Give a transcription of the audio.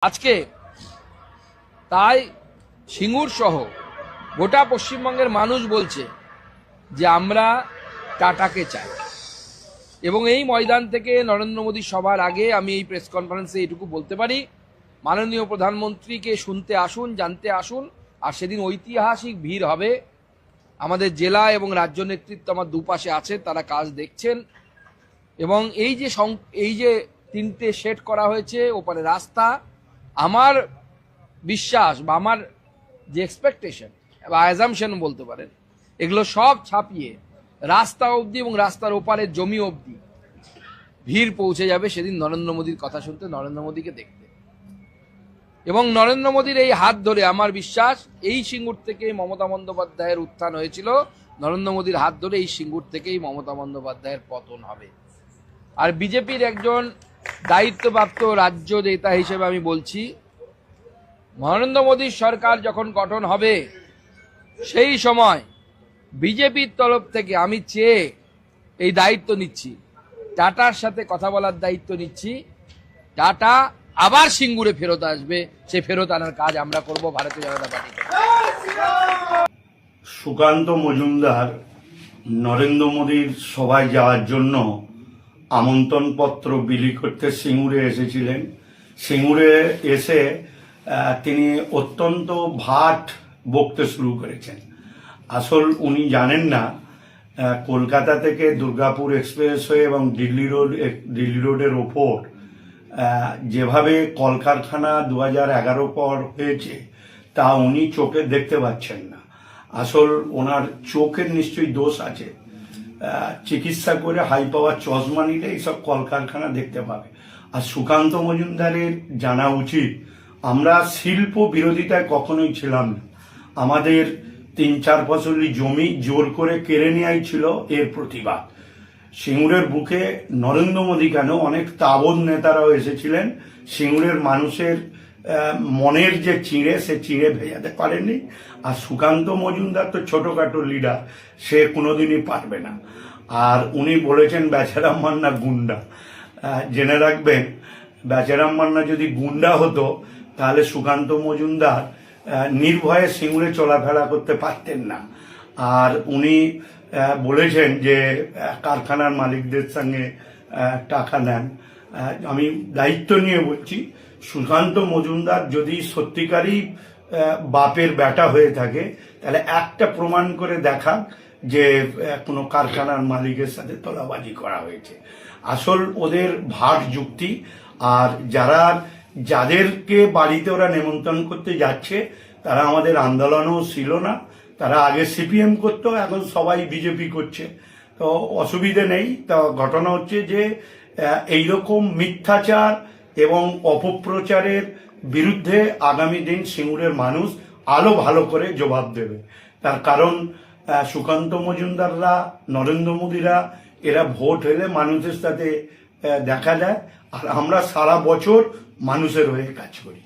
আজকে তাই সিঙ্গুর সহ গোটা পশ্চিমবঙ্গের মানুষ বলছে যে আমরা টাটাকে চাই। এবং এই ময়দান থেকে নরেন্দ্র মোদী সভার আগে আমি এই প্রেস কনফারেন্সে এটুকু বলতে পারি, মাননীয় প্রধানমন্ত্রীকে শুনতে আসুন, জানতে আসুন। আর সেদিন ঐতিহাসিক ভিড় হবে। আমাদের জেলা এবং রাজ্য নেতৃত্ব আমার দুপাশে আছে, তারা কাজ দেখছেন। এবং এই যে তিনটে সেট করা হয়েছে, ওপারে রাস্তা, আমার বিশ্বাস বা আমার যে এক্সপেকটেশন বা অ্যাজামশন বলতে পারেন, এগুলো সব ছাপিয়ে রাস্তা অবধি এবং রাস্তার ওপারের জমি অবধি ভিড় পৌঁছে যাবে সেদিন নরেন্দ্র মোদীর কথা শুনতে, নরেন্দ্র মোদীকে দেখতে। এবং নরেন্দ্র মোদীর এই হাত ধরে আমার বিশ্বাস এই সিঙ্গুর থেকে মমতা বন্দ্যোপাধ্যায়ের উত্থান হয়েছিল, নরেন্দ্র মোদীর হাত ধরে এই সিঙ্গুর থেকেই মমতা বন্দ্যোপাধ্যায়ের পতন হবে। আর বিজেপির একজন দায়িত্বপ্রাপ্ত রাজ্য নেতা হিসেবে আমি বলছি, নরেন্দ্র মোদীর সরকার যখন গঠন হবে সেই সময় বিজেপির তরফ থেকে আমি চেয়ে এই দায়িত্ব নিচ্ছি, টাটার সাথে কথা বলার দায়িত্ব নিচ্ছি। টাটা আবার সিঙ্গুরে ফেরত আসবে, সে ফেরত আনার কাজ আমরা করব ভারতীয় জনতা পার্টি। সুকান্ত মজুমদার নরেন্দ্র মোদীর সভায় যাওয়ার জন্য আমন্ত্রণপত্র বিলি করতে সিঙ্গুরে এসেছিলেন। সিঙ্গুরে এসে তিনি অত্যন্ত ভাট বকতে শুরু করেছেন। আসল উনি জানেন না কলকাতা থেকে দুর্গাপুর এক্সপ্রেসওয়ে এবং দিল্লি রোডের ওপর যেভাবে কলকারখানা 2011 পর হয়েছে তা উনি চোখে দেখতে পাচ্ছেন না। আসল ওনার চোখের নিশ্চয়ই দোষ আছে। চিকিৎসা করে হাই পাওয়ার চশমা নিলে এইসব কলকারখানা দেখতে পাবে। আর সুকান্ত মজুমদারের জানা উচিত, আমরা শিল্প বিরোধিতায় কখনোই ছিলাম না। আমাদের 3-4 ফসলি জমি জোর করে কেড়ে নেওয়াই ছিল এর প্রতিবাদ। সিঙ্গুরের বুকে নরেন্দ্র মোদী কেন, অনেক তাবৎ নেতারাও এসেছিলেন। সিঙ্গুরের মানুষের মনের যে চিঁড়ে, সে চিঁড়ে ভেজাতে পারেননি। আর সুকান্ত মজুমদার তো ছোটখাটো লিডার, সে কোনোদিনই পারবে না। আর উনি বলেছেন বেচারাম মান্না গুন্ডা। জেনে রাখবেন, বেচারাম মান্না যদি গুন্ডা হতো তাহলে সুকান্ত মজুমদার নির্ভয়ে সিঙ্গুরে চলাফেরা করতে পারতেন না। আর উনি বলেছেন যে কারখানার মালিকদের সঙ্গে টাকা নেন। আমি দায়িত্ব নিয়ে বলছি, সুকান্ত মজুমদার যদি সত্যিকারই বাপের বেটা হয়ে থাকে তাহলে একটা প্রমাণ করে দেখাক যে কোনো কারখানার মালিকের সাথে তোলাবাজি করা হয়েছে। আসল ওদের ভাট যুক্তি। আর যাদেরকে বাড়িতে ওরা নেমন্তন্ন করতে যাচ্ছে তারা আমাদের আন্দোলনও ছিল না। তারা আগে সিপিএম করতো, এখন সবাই বিজেপি করছে, তো অসুবিধে নেই। তো ঘটনা হচ্ছে যে এইরকম মিথ্যাচার এবং অপপ্রচারের বিরুদ্ধে আগামী দিন সিঙ্গুরের মানুষ আরো ভালো করে জবাব দেবে। তার কারণ সুকান্ত মজুমদাররা, নরেন্দ্র মোদীরা, এরা ভোট হলে মানুষের সাথে দেখা যায়। আর আমরা সারা বছর মানুষের হয়ে কাজ করি।